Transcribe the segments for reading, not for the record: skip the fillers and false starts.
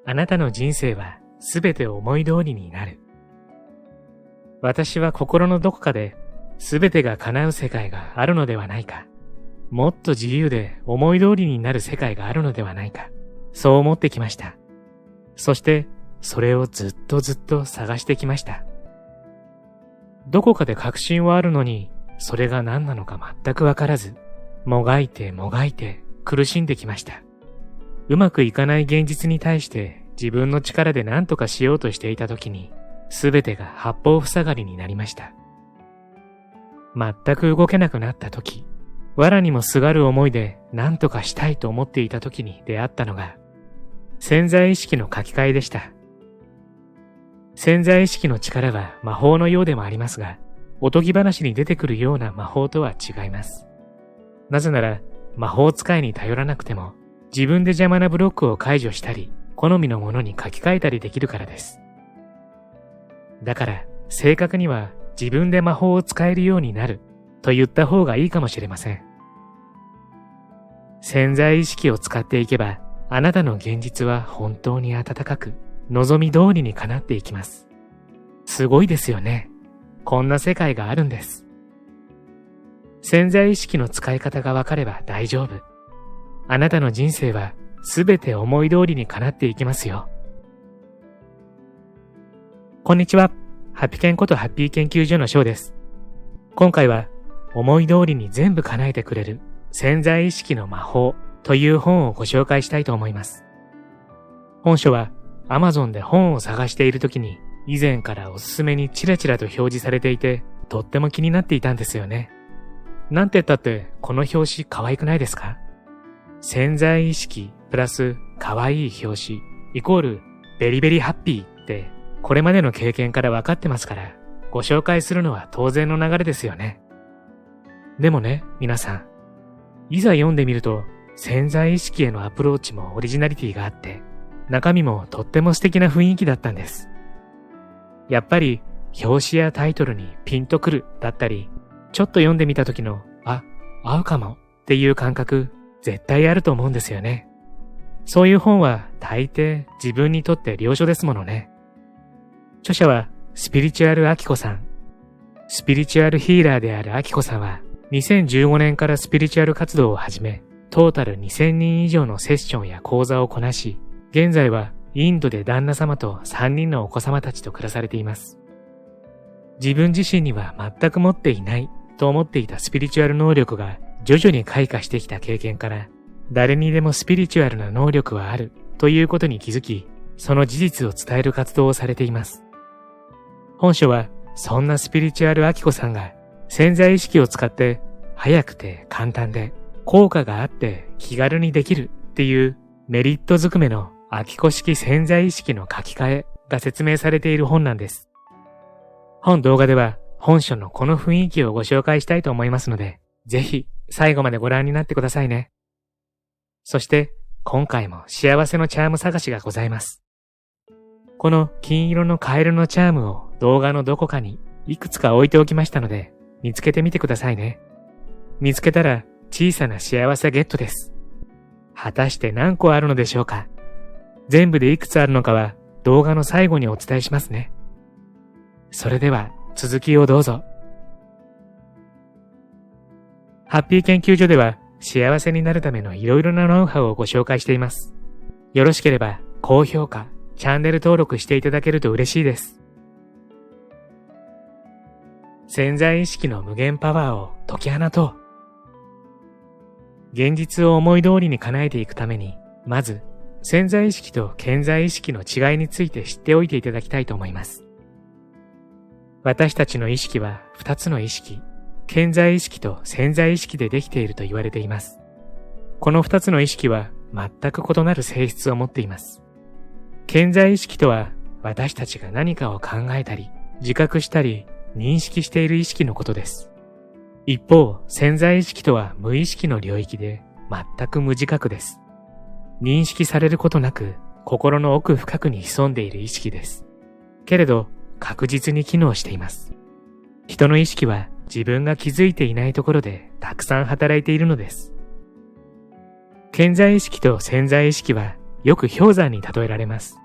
あなたの人生はすべて思い通りになる。私は心のどこかで、すべてが叶う世界があるのではないか。もっと自由で思い通りになる世界があるのではないか。そう思ってきました。そして、それをずっと探してきました。どこかで確信はあるのに、それが何なのか全くわからず、もがいて苦しんできました。うまくいかない現実に対して自分の力で何とかしようとしていた時に、すべてが八方塞がりになりました。全く動けなくなった時、藁にもすがる思いで何とかしたいと思っていた時に出会ったのが、潜在意識の書き換えでした。潜在意識の力は魔法のようでもありますが、おとぎ話に出てくるような魔法とは違います。なぜなら、魔法使いに頼らなくても、自分で邪魔なブロックを解除したり、好みのものに書き換えたりできるからです。だから、正確には自分で魔法を使えるようになると言った方がいいかもしれません。潜在意識を使っていけば、あなたの現実は本当に温かく、望み通りに叶っていきます。すごいですよね。こんな世界があるんです。潜在意識の使い方がわかれば大丈夫。あなたの人生はすべて思い通りに叶っていきますよ。こんにちは。ハピケンことハッピー研究所のショウです。今回は思い通りに全部叶えてくれる潜在意識の魔法という本をご紹介したいと思います。本書は Amazon で本を探しているときに以前からおすすめにチラチラと表示されていてとっても気になっていたんですよね。なんて言ったってこの表紙可愛くないですか？潜在意識プラス可愛い表紙イコールベリベリハッピーってこれまでの経験から分かってますからご紹介するのは当然の流れですよね。でもね、皆さん、いざ読んでみると潜在意識へのアプローチもオリジナリティがあって中身もとっても素敵な雰囲気だったんです。やっぱり表紙やタイトルにピンとくるだったりちょっと読んでみた時の合うかもっていう感覚絶対あると思うんですよね。そういう本は大抵自分にとって良書ですものね。著者はスピリチュアルアキコさん。スピリチュアルヒーラーであるアキコさんは2015年からスピリチュアル活動を始めトータル2000人以上のセッションや講座をこなし現在はインドで旦那様と3人のお子様たちと暮らされています。自分自身には全く持っていないと思っていたスピリチュアル能力が徐々に開花してきた経験から誰にでもスピリチュアルな能力はあるということに気づきその事実を伝える活動をされています。本書はそんなスピリチュアルアキコさんが潜在意識を使って早くて簡単で効果があって気軽にできるっていうメリットずくめのアキコ式潜在意識の書き換えが説明されている本なんです。本動画では本書のこの雰囲気をご紹介したいと思いますので、ぜひ最後までご覧になってくださいね。そして今回も幸せのチャーム探しがございます。この金色のカエルのチャームを動画のどこかにいくつか置いておきましたので、見つけてみてくださいね。見つけたら小さな幸せゲットです。果たして何個あるのでしょうか？全部でいくつあるのかは動画の最後にお伝えしますね。それでは続きをどうぞ。ハッピー研究所では幸せになるためのいろいろなノウハウをご紹介しています。よろしければ高評価、チャンネル登録していただけると嬉しいです。潜在意識の無限パワーを解き放とう。現実を思い通りに叶えていくために、まず潜在意識と顕在意識の違いについて知っておいていただきたいと思います。私たちの意識は2つの意識、顕在意識と潜在意識でできていると言われています。この2つの意識は全く異なる性質を持っています。顕在意識とは私たちが何かを考えたり、自覚したり、認識している意識のことです。一方、潜在意識とは無意識の領域で全く無自覚です。認識されることなく心の奥深くに潜んでいる意識です。けれど確実に機能しています。人の意識は自分が気づいていないところでたくさん働いているのです。顕在意識と潜在意識はよく氷山に例えられます。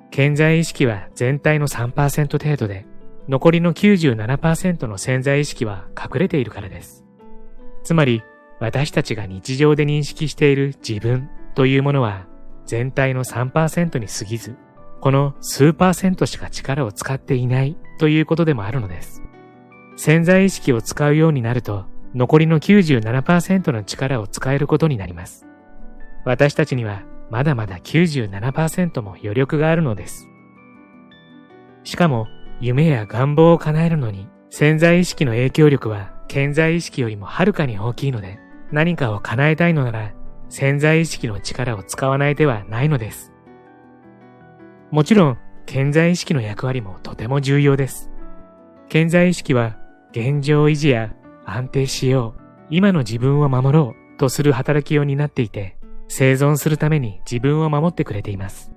顕在意識は全体の 3% 程度で、残りの 97% の潜在意識は隠れているからです。つまり、私たちが日常で認識している自分というものは、全体の 3% に過ぎず、この数%しか力を使っていないということでもあるのです。潜在意識を使うようになると、残りの 97% の力を使えることになります。私たちにはまだまだ 97% も余力があるのです。しかも、夢や願望を叶えるのに、潜在意識の影響力は顕在意識よりもはるかに大きいので、何かを叶えたいのなら、潜在意識の力を使わない手はないのです。もちろん、顕在意識の役割もとても重要です。顕在意識は、現状維持や安定しよう、今の自分を守ろうとする働きを担っていて、生存するために自分を守ってくれています。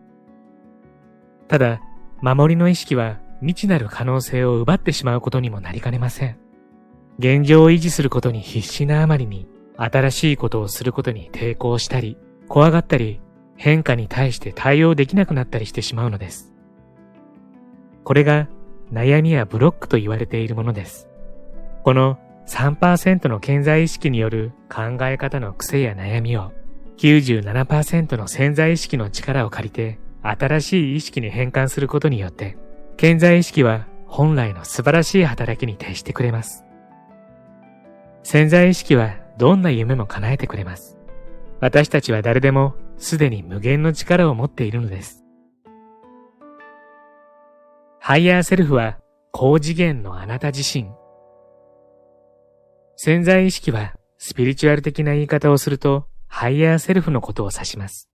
ただ、守りの意識は未知なる可能性を奪ってしまうことにもなりかねません。現状を維持することに必死なあまりに、新しいことをすることに抵抗したり、怖がったり、変化に対して対応できなくなったりしてしまうのです。これが悩みやブロックと言われているものです。この 3% の顕在意識による考え方の癖や悩みを 97% の潜在意識の力を借りて新しい意識に変換することによって、顕在意識は本来の素晴らしい働きに徹してくれます。潜在意識はどんな夢も叶えてくれます。私たちは誰でもすでに無限の力を持っているのです。ハイヤーセルフは高次元のあなた自身。潜在意識はスピリチュアル的な言い方をするとハイヤーセルフのことを指します。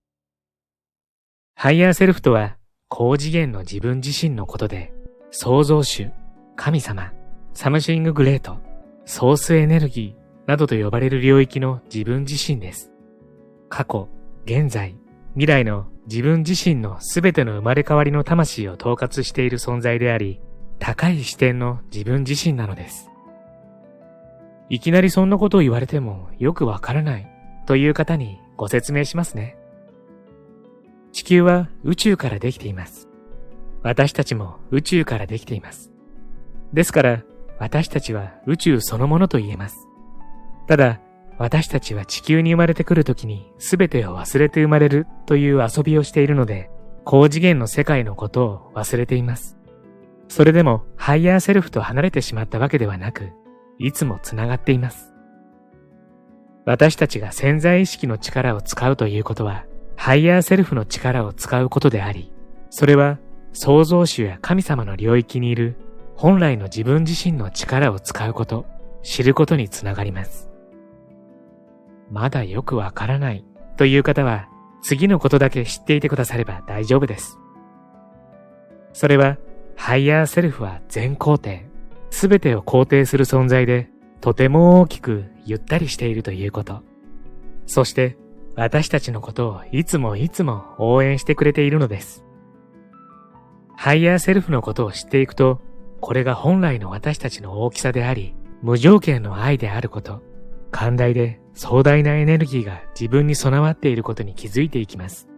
ハイヤーセルフとは高次元の自分自身のことで、創造主、神様、サムシンググレート、ソースエネルギーなどと呼ばれる領域の自分自身です。過去、現在、未来の自分自身のすべての生まれ変わりの魂を統括している存在であり、高い視点の自分自身なのです。いきなりそんなことを言われてもよくわからないという方にご説明しますね。地球は宇宙からできています。私たちも宇宙からできています。ですから私たちは宇宙そのものと言えます。ただ私たちは地球に生まれてくるときに全てを忘れて生まれるという遊びをしているので、高次元の世界のことを忘れています。それでもハイヤーセルフと離れてしまったわけではなく、いつもつながっています。私たちが潜在意識の力を使うということは、ハイヤーセルフの力を使うことであり、それは創造主や神様の領域にいる本来の自分自身の力を使うこと、知ることにつながります。まだよくわからないという方は、次のことだけ知っていてくだされば大丈夫です。それは、ハイヤーセルフは全肯定、すべてを肯定する存在で、とても大きくゆったりしているということ。そして、私たちのことをいつもいつも応援してくれているのです。ハイヤーセルフのことを知っていくと、これが本来の私たちの大きさであり、無条件の愛であること、寛大で壮大なエネルギーが自分に備わっていることに気づいていきます。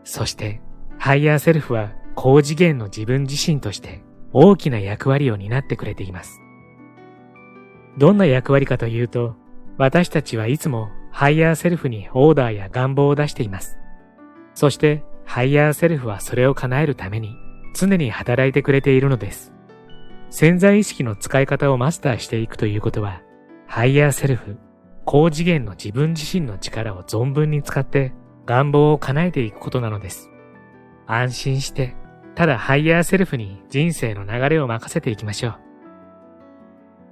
そして、ハイヤーセルフは高次元の自分自身として大きな役割を担ってくれています。どんな役割かというと、私たちはいつもハイヤーセルフにオーダーや願望を出しています。そして、ハイヤーセルフはそれを叶えるために常に働いてくれているのです。潜在意識の使い方をマスターしていくということは、ハイヤーセルフ、高次元の自分自身の力を存分に使って願望を叶えていくことなのです。安心して、ただハイヤーセルフに人生の流れを任せていきましょう。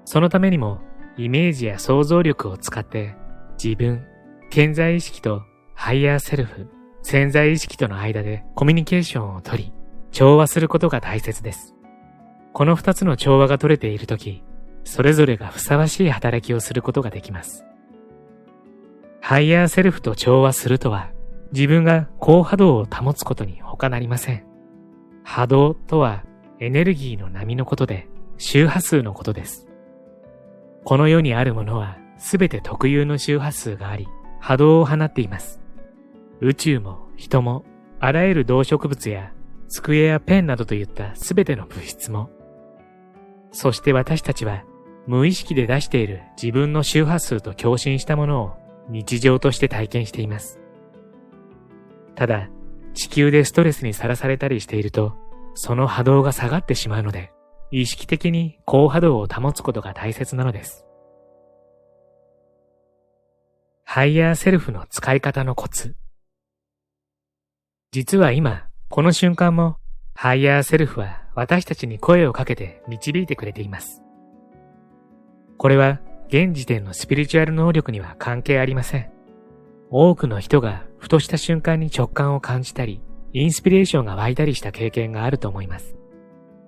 そのためにも、イメージや想像力を使って自分、顕在意識とハイヤーセルフ、潜在意識との間でコミュニケーションをとり、調和することが大切です。この二つの調和が取れているとき、それぞれがふさわしい働きをすることができます。ハイヤーセルフと調和するとは、自分が高波動を保つことに他なりません。波動とはエネルギーの波のことで、周波数のことです。この世にあるものはすべて特有の周波数があり、波動を放っています。宇宙も人も、あらゆる動植物や机やペンなどといったすべての物質も、そして私たちは無意識で出している自分の周波数と共振したものを日常として体験しています。ただ、地球でストレスにさらされたりしていると、その波動が下がってしまうので、意識的に高波動を保つことが大切なのです。ハイヤーセルフの使い方のコツ。実は今、この瞬間も、ハイヤーセルフは私たちに声をかけて導いてくれています。これは現時点のスピリチュアル能力には関係ありません。多くの人がふとした瞬間に直感を感じたり、インスピレーションが湧いたりした経験があると思います。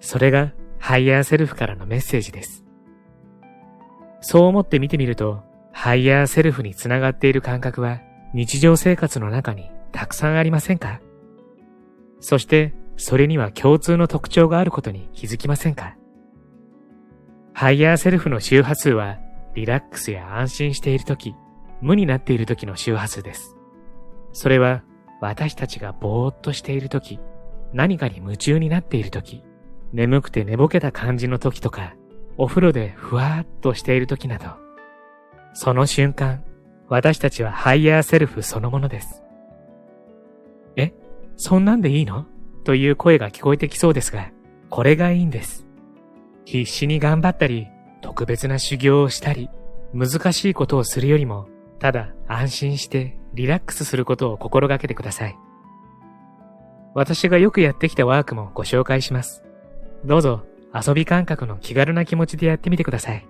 それがハイヤーセルフからのメッセージです。そう思って見てみると、ハイヤーセルフにつながっている感覚は日常生活の中にたくさんありませんか？そしてそれには共通の特徴があることに気づきませんか？ハイヤーセルフの周波数はリラックスや安心しているとき、無になっている時の周波数です。それは私たちがぼーっとしている時、何かに夢中になっている時、眠くて寝ぼけた感じの時とか、お風呂でふわーっとしている時など、その瞬間、私たちはハイヤーセルフそのものです。そんなんでいいの？という声が聞こえてきそうですが、これがいいんです。必死に頑張ったり、特別な修行をしたり、難しいことをするよりも、ただ安心してリラックスすることを心がけてください。私がよくやってきたワークもご紹介します。どうぞ遊び感覚の気軽な気持ちでやってみてください。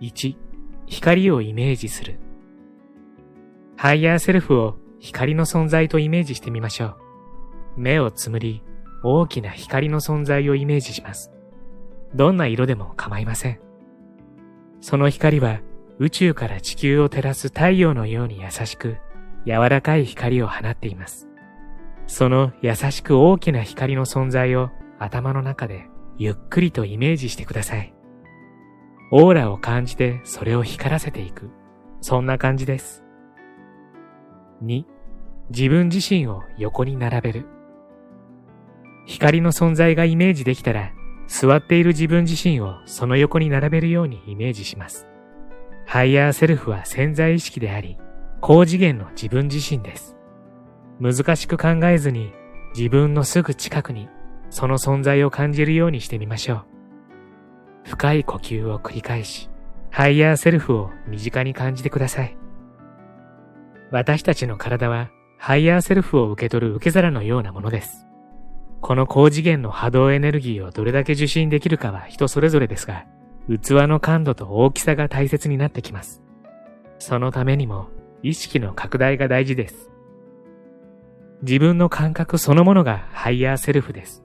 1、光をイメージする。ハイヤーセルフを光の存在とイメージしてみましょう。目をつむり、大きな光の存在をイメージします。どんな色でも構いません。その光は宇宙から地球を照らす太陽のように優しく、柔らかい光を放っています。その優しく大きな光の存在を頭の中でゆっくりとイメージしてください。オーラを感じてそれを光らせていく。そんな感じです。2、自分自身を横に並べる。光の存在がイメージできたら、座っている自分自身をその横に並べるようにイメージします。ハイヤーセルフは潜在意識であり、高次元の自分自身です。難しく考えずに自分のすぐ近くにその存在を感じるようにしてみましょう。深い呼吸を繰り返し、ハイヤーセルフを身近に感じてください。私たちの体はハイヤーセルフを受け取る受け皿のようなものです。この高次元の波動エネルギーをどれだけ受信できるかは人それぞれですが、器の感度と大きさが大切になってきます。そのためにも意識の拡大が大事です。自分の感覚そのものがハイヤーセルフです。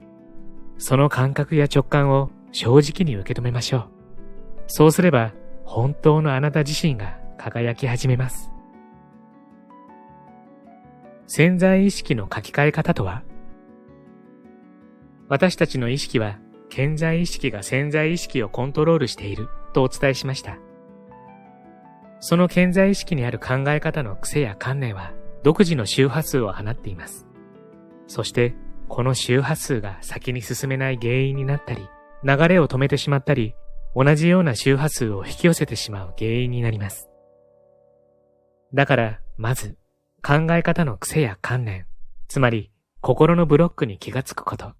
その感覚や直感を正直に受け止めましょう。そうすれば本当のあなた自身が輝き始めます。潜在意識の書き換え方とは？私たちの意識は顕在意識が潜在意識をコントロールしているとお伝えしました。その顕在意識にある考え方の癖や観念は独自の周波数を放っています。そしてこの周波数が先に進めない原因になったり、流れを止めてしまったり、同じような周波数を引き寄せてしまう原因になります。だからまず考え方の癖や観念、つまり心のブロックに気がつくこと、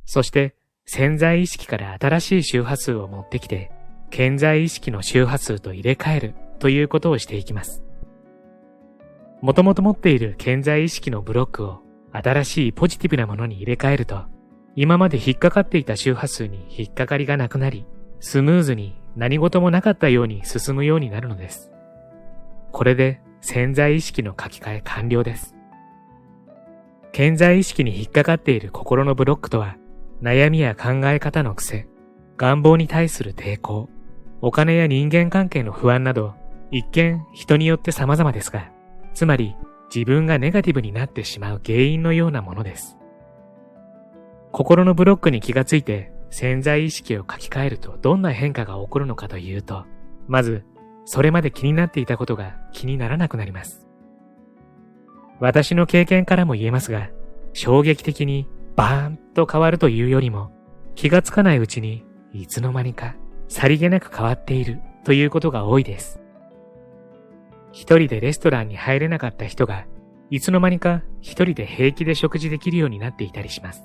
そして潜在意識から新しい周波数を持ってきて、顕在意識の周波数と入れ替えるということをしていきます。もともと持っている顕在意識のブロックを新しいポジティブなものに入れ替えると、今まで引っかかっていた周波数に引っかかりがなくなり、スムーズに何事もなかったように進むようになるのです。これで潜在意識の書き換え完了です。顕在意識に引っかかっている心のブロックとは、悩みや考え方の癖、願望に対する抵抗、お金や人間関係の不安など、一見人によって様々ですが、つまり自分がネガティブになってしまう原因のようなものです。心のブロックに気がついて潜在意識を書き換えるとどんな変化が起こるのかというと、まずそれまで気になっていたことが気にならなくなります。私の経験からも言えますが、衝撃的にバーンと変わるというよりも、気がつかないうちにいつの間にかさりげなく変わっているということが多いです。一人でレストランに入れなかった人が、いつの間にか一人で平気で食事できるようになっていたりします。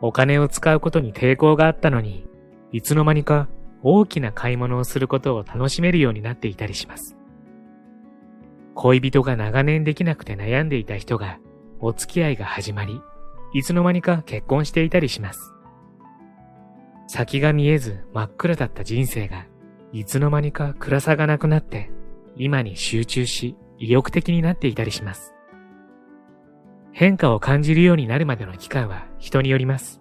お金を使うことに抵抗があったのに、いつの間にか大きな買い物をすることを楽しめるようになっていたりします。恋人が長年できなくて悩んでいた人が、お付き合いが始まり、いつの間にか結婚していたりします。先が見えず真っ暗だった人生が、いつの間にか暗さがなくなって、今に集中し、意欲的になっていたりします。変化を感じるようになるまでの期間は人によります。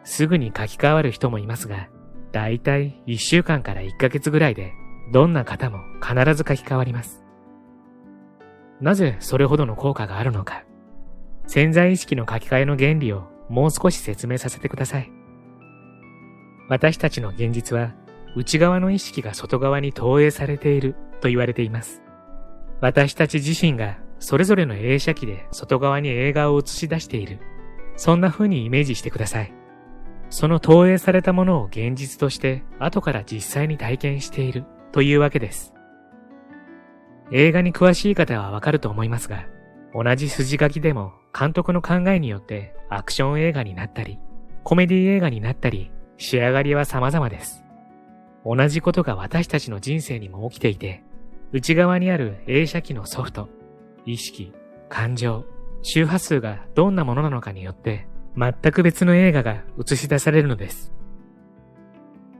すぐに書き換わる人もいますが、だいたい1週間から1ヶ月ぐらいで、どんな方も必ず書き換わります。なぜそれほどの効果があるのか、潜在意識の書き換えの原理をもう少し説明させてください。私たちの現実は、内側の意識が外側に投影されていると言われています。私たち自身がそれぞれの映写機で外側に映画を映し出している。そんな風にイメージしてください。その投影されたものを現実として後から実際に体験しているというわけです。映画に詳しい方はわかると思いますが、同じ筋書きでも監督の考えによってアクション映画になったり、コメディ映画になったり、仕上がりは様々です。同じことが私たちの人生にも起きていて、内側にある映写機のソフト、意識、感情、周波数がどんなものなのかによって全く別の映画が映し出されるのです。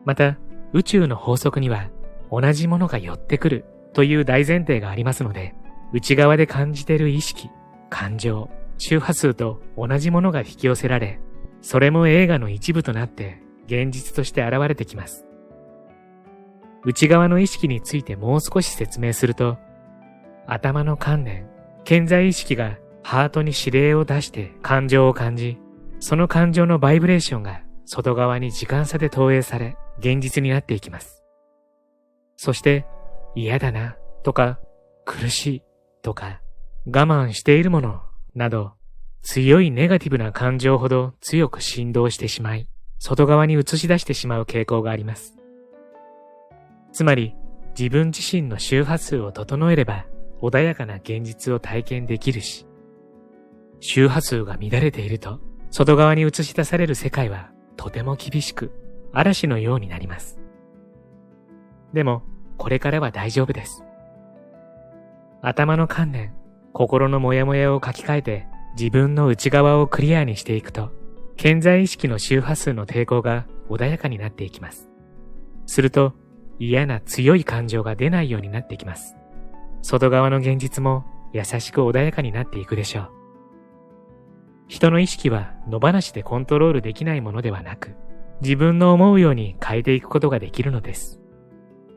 また、宇宙の法則には同じものが寄ってくるという大前提がありますので、内側で感じている意識、感情、周波数と同じものが引き寄せられ、それも映画の一部となって現実として現れてきます。内側の意識についてもう少し説明すると、頭の観念、潜在意識がハートに指令を出して感情を感じ、その感情のバイブレーションが外側に時間差で投影され、現実になっていきます。そして、嫌だなとか、苦しいとか、我慢しているものなど、強いネガティブな感情ほど強く振動してしまい、外側に映し出してしまう傾向があります。つまり、自分自身の周波数を整えれば、穏やかな現実を体験できるし、周波数が乱れていると、外側に映し出される世界はとても厳しく、嵐のようになります。でも、これからは大丈夫です。頭の観念、心のモヤモヤを書き換えて、自分の内側をクリアにしていくと、潜在意識の周波数の抵抗が穏やかになっていきます。すると、嫌な強い感情が出ないようになっていきます。外側の現実も優しく穏やかになっていくでしょう。人の意識は野放しでコントロールできないものではなく、自分の思うように変えていくことができるのです。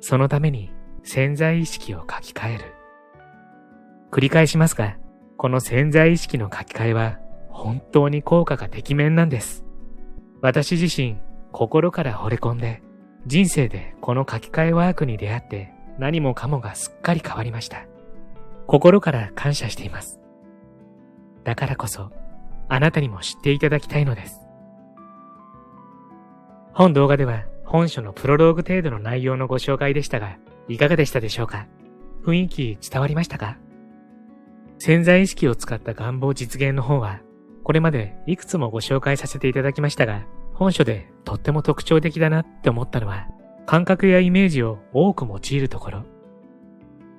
そのために潜在意識を書き換える。繰り返しますが、この潜在意識の書き換えは本当に効果がてきめんなんです。私自身、心から惚れ込んで、人生でこの書き換えワークに出会って何もかもがすっかり変わりました。心から感謝しています。だからこそ、あなたにも知っていただきたいのです。本動画では本書のプロローグ程度の内容のご紹介でしたが、いかがでしたでしょうか？雰囲気伝わりましたか？潜在意識を使った願望実現の方は、これまでいくつもご紹介させていただきましたが、本書でとっても特徴的だなって思ったのは、感覚やイメージを多く用いるところ。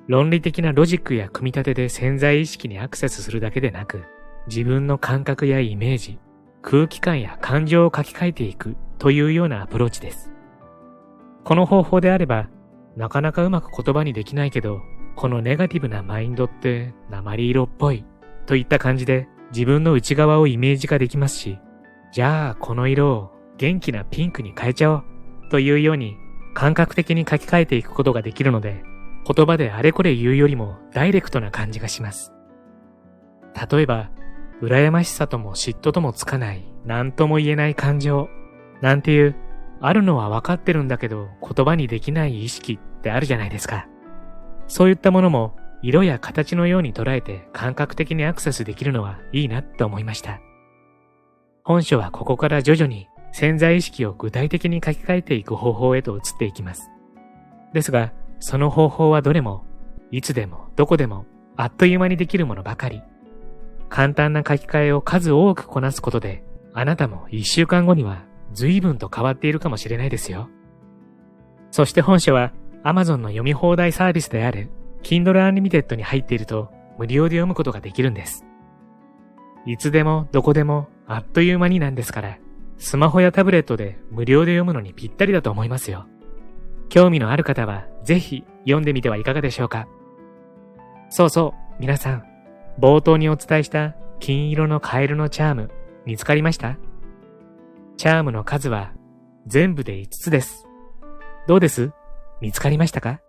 論理的なロジックや組み立てで潜在意識にアクセスするだけでなく、自分の感覚やイメージ、空気感や感情を書き換えていくというようなアプローチです。この方法であれば、なかなかうまく言葉にできないけど、このネガティブなマインドって鉛色っぽいといった感じで自分の内側をイメージ化できますし、じゃあこの色を元気なピンクに変えちゃおうというように感覚的に書き換えていくことができるので、言葉であれこれ言うよりもダイレクトな感じがします。例えば、羨ましさとも嫉妬ともつかない何とも言えない感情なんていう、あるのは分かってるんだけど言葉にできない意識ってあるじゃないですか。そういったものも色や形のように捉えて感覚的にアクセスできるのはいいなと思いました。本書はここから徐々に潜在意識を具体的に書き換えていく方法へと移っていきます。ですが、その方法はどれも、いつでもどこでもあっという間にできるものばかり。簡単な書き換えを数多くこなすことで、あなたも1週間後には随分と変わっているかもしれないですよ。そして本書は Amazon の読み放題サービスである Kindle Unlimited に入っていると無料で読むことができるんです。いつでもどこでもあっという間になんですから、スマホやタブレットで無料で読むのにぴったりだと思いますよ。興味のある方はぜひ読んでみてはいかがでしょうか。そうそう、皆さん、冒頭にお伝えした金色のカエルのチャーム、見つかりました？チャームの数は全部で5つです。どうです？見つかりましたか？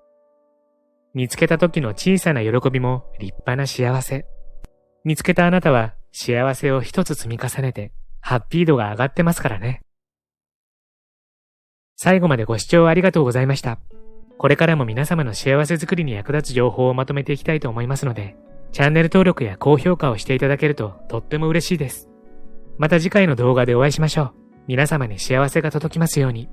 見つけた時の小さな喜びも立派な幸せ。見つけたあなたは幸せを一つ積み重ねて、ハッピー度が上がってますからね。最後までご視聴ありがとうございました。これからも皆様の幸せづくりに役立つ情報をまとめていきたいと思いますので、チャンネル登録や高評価をしていただけるととっても嬉しいです。また次回の動画でお会いしましょう。皆様に幸せが届きますように。